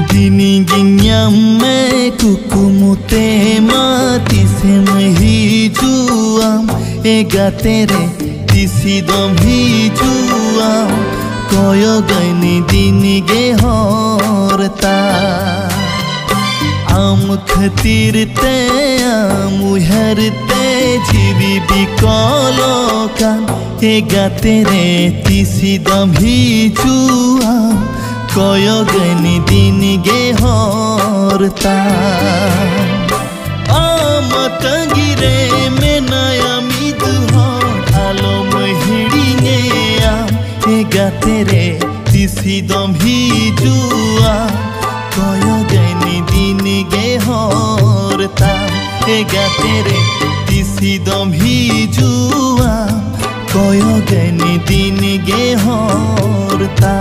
Dini ginyame kukumute mati semhi juam ega tere tisi dom hi juam koyo gani dini ge horta am khatir te am uherte jivi bikolokan ega tere tisi dom hi juam koyo gani dini ge horta amatangire menaya midho alo mahidinge ega tere tisi dom hi jua koyo gani dini ge horta ega tere tisi dom hi jua koyo gani dini ge horta